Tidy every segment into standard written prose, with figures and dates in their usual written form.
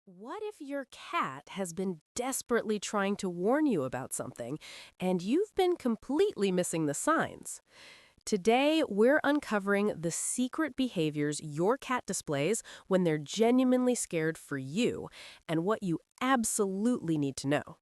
What if your cat has been desperately trying to warn you about something and you've been completely missing the signs? Today, we're uncovering the secret behaviors your cat displays when they're genuinely scared for you and what you absolutely need to know.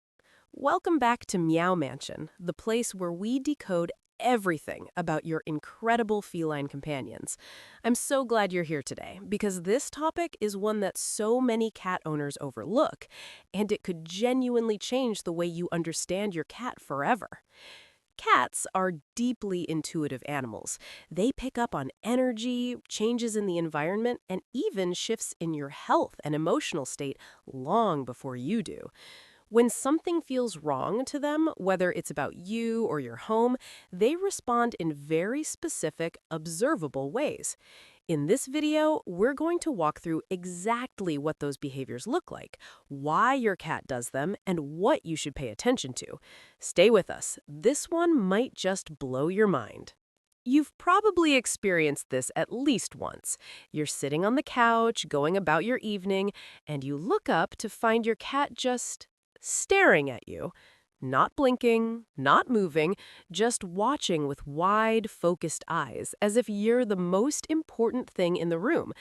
Welcome back to Meow Mansion, the place where we decode everything about your incredible feline companions. I'm so glad you're here today because this topic is one that so many cat owners overlook, and it could genuinely change the way you understand your cat forever. Cats are deeply intuitive animals. They pick up on energy, changes in the environment, and even shifts in your health and emotional state long before you do. When something feels wrong to them, whether it's about you or your home, they respond in very specific, observable ways. In this video, we're going to walk through exactly what those behaviors look like, why your cat does them, and what you should pay attention to. Stay with us. This one might just blow your mind. You've probably experienced this at least once. You're sitting on the couch, going about your evening, and you look up to find your cat just staring at you. Not blinking, not moving, just watching with wide, focused eyes, as if you're the most important thing in the room.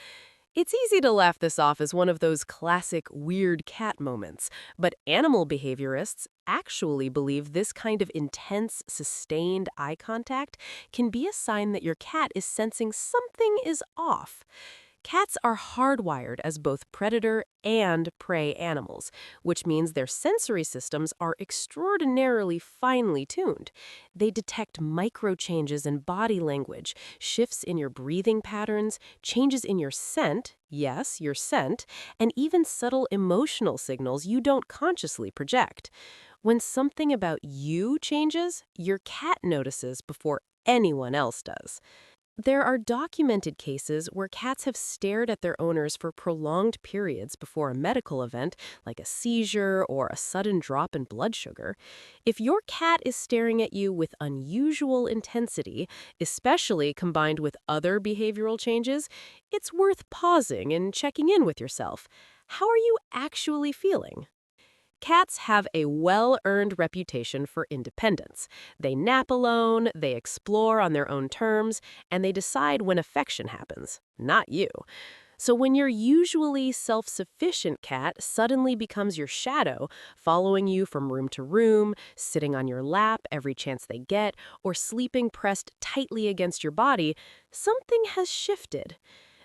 It's easy to laugh this off as one of those classic weird cat moments, but animal behaviorists actually believe this kind of intense, sustained eye contact can be a sign that your cat is sensing something is off. Cats are hardwired as both predator and prey animals, which means their sensory systems are extraordinarily finely tuned. They detect micro changes in body language, shifts in your breathing patterns, changes in your scent, yes, your scent, and even subtle emotional signals you don't consciously project. When something about you changes, your cat notices before anyone else does. There are documented cases where cats have stared at their owners for prolonged periods before a medical event, like a seizure or a sudden drop in blood sugar. If your cat is staring at you with unusual intensity, especially combined with other behavioral changes, it's worth pausing and checking in with yourself. How are you actually feeling? Cats have a well-earned reputation for independence. They nap alone, they explore on their own terms, and they decide when affection happens, not you. So when your usually self-sufficient cat suddenly becomes your shadow, following you from room to room, sitting on your lap every chance they get, or sleeping pressed tightly against your body, something has shifted.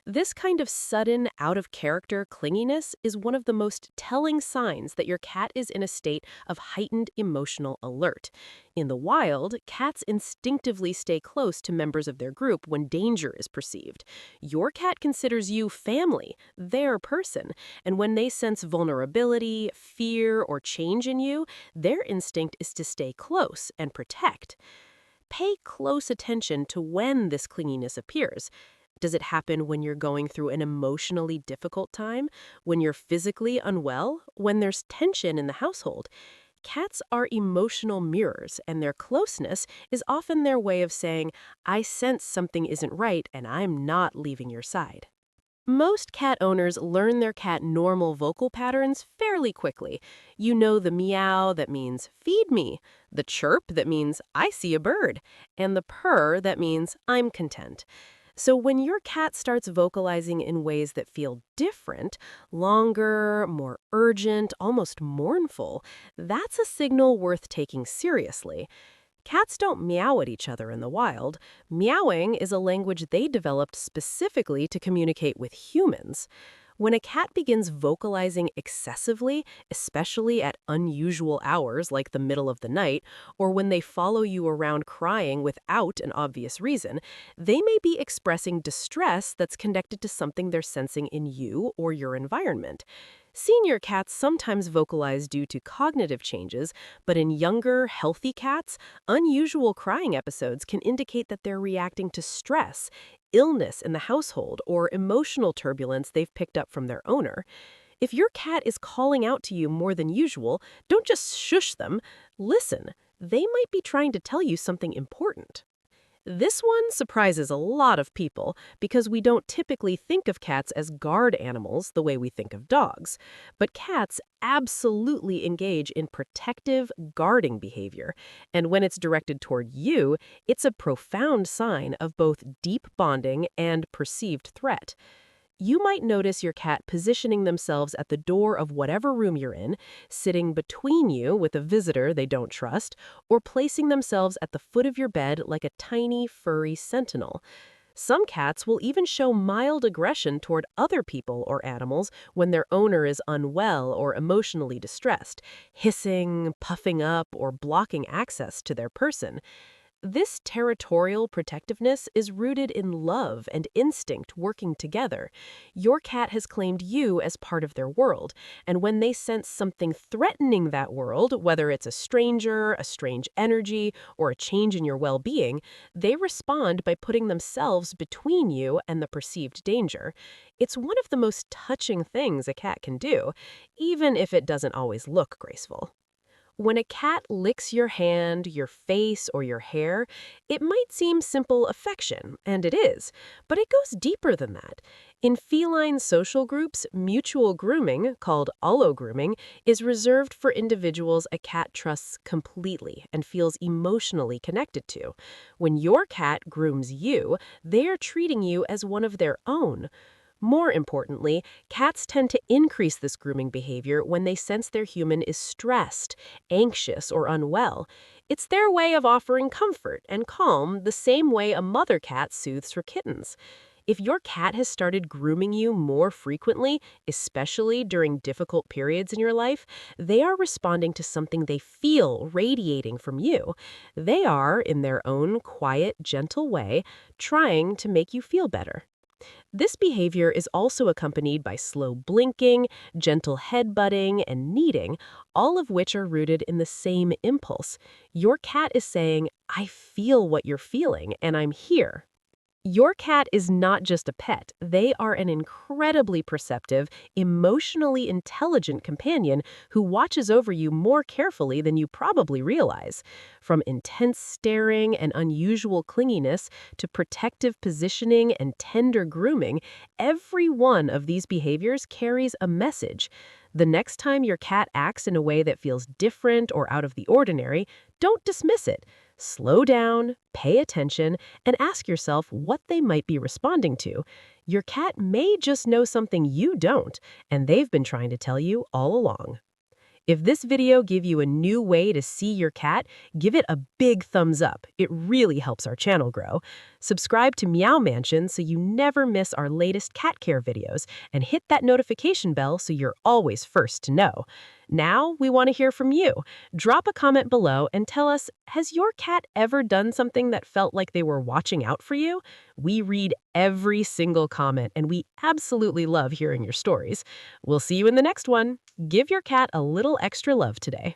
This kind of sudden, out-of-character clinginess is one of the most telling signs that your cat is in a state of heightened emotional alert. In the wild, cats instinctively stay close to members of their group when danger is perceived. Your cat considers you family, their person, and when they sense vulnerability, fear, or change in you, their instinct is to stay close and protect. Pay close attention to when this clinginess appears. Does it happen when you're going through an emotionally difficult time? When you're physically unwell? When there's tension in the household? Cats are emotional mirrors, and their closeness is often their way of saying, I sense something isn't right and I'm not leaving your side. Most cat owners learn their cat normal vocal patterns fairly quickly. You know the meow that means feed me, the chirp that means I see a bird, and the purr that means I'm content. So when your cat starts vocalizing in ways that feel different, longer, more urgent, almost mournful, that's a signal worth taking seriously. Cats don't meow at each other in the wild. Meowing is a language they developed specifically to communicate with humans. When a cat begins vocalizing excessively, especially at unusual hours like the middle of the night, or when they follow you around crying without an obvious reason, they may be expressing distress that's connected to something they're sensing in you or your environment. Senior cats sometimes vocalize due to cognitive changes, but in younger, healthy cats, unusual crying episodes can indicate that they're reacting to stress, illness in the household, or emotional turbulence they've picked up from their owner. If your cat is calling out to you more than usual, don't just shush them. Listen. They might be trying to tell you something important. This one surprises a lot of people because we don't typically think of cats as guard animals the way we think of dogs. But cats absolutely engage in protective, guarding behavior. And when it's directed toward you, it's a profound sign of both deep bonding and perceived threat. You might notice your cat positioning themselves at the door of whatever room you're in, sitting between you with a visitor they don't trust, or placing themselves at the foot of your bed like a tiny, furry sentinel. Some cats will even show mild aggression toward other people or animals when their owner is unwell or emotionally distressed, hissing, puffing up, or blocking access to their person. This territorial protectiveness is rooted in love and instinct working together. Your cat has claimed you as part of their world, and when they sense something threatening that world, whether it's a stranger, a strange energy, or a change in your well-being, they respond by putting themselves between you and the perceived danger. It's one of the most touching things a cat can do, even if it doesn't always look graceful. When a cat licks your hand, your face, or your hair, it might seem simple affection, and it is, but it goes deeper than that. In feline social groups, mutual grooming, called allogrooming, is reserved for individuals a cat trusts completely and feels emotionally connected to. When your cat grooms you, they are treating you as one of their own. More importantly, cats tend to increase this grooming behavior when they sense their human is stressed, anxious, or unwell. It's their way of offering comfort and calm the same way a mother cat soothes her kittens. If your cat has started grooming you more frequently, especially during difficult periods in your life, they are responding to something they feel radiating from you. They are, in their own quiet, gentle way, trying to make you feel better. This behavior is also accompanied by slow blinking, gentle headbutting, and kneading, all of which are rooted in the same impulse. Your cat is saying, I feel what you're feeling, and I'm here. Your cat is not just a pet. They are an incredibly perceptive, emotionally intelligent companion who watches over you more carefully than you probably realize. From intense staring and unusual clinginess to protective positioning and tender grooming, every one of these behaviors carries a message. The next time your cat acts in a way that feels different or out of the ordinary, don't dismiss it. Slow down, pay attention, and ask yourself what they might be responding to. Your cat may just know something you don't, and they've been trying to tell you all along. If this video gave you a new way to see your cat, give it a big thumbs up. It really helps our channel grow. Subscribe to Meow Mansion so you never miss our latest cat care videos, and hit that notification bell so you're always first to know. Now, we want to hear from you. Drop a comment below and tell us, has your cat ever done something that felt like they were watching out for you? We read every single comment, and we absolutely love hearing your stories. We'll see you in the next one. Give your cat a little extra love today.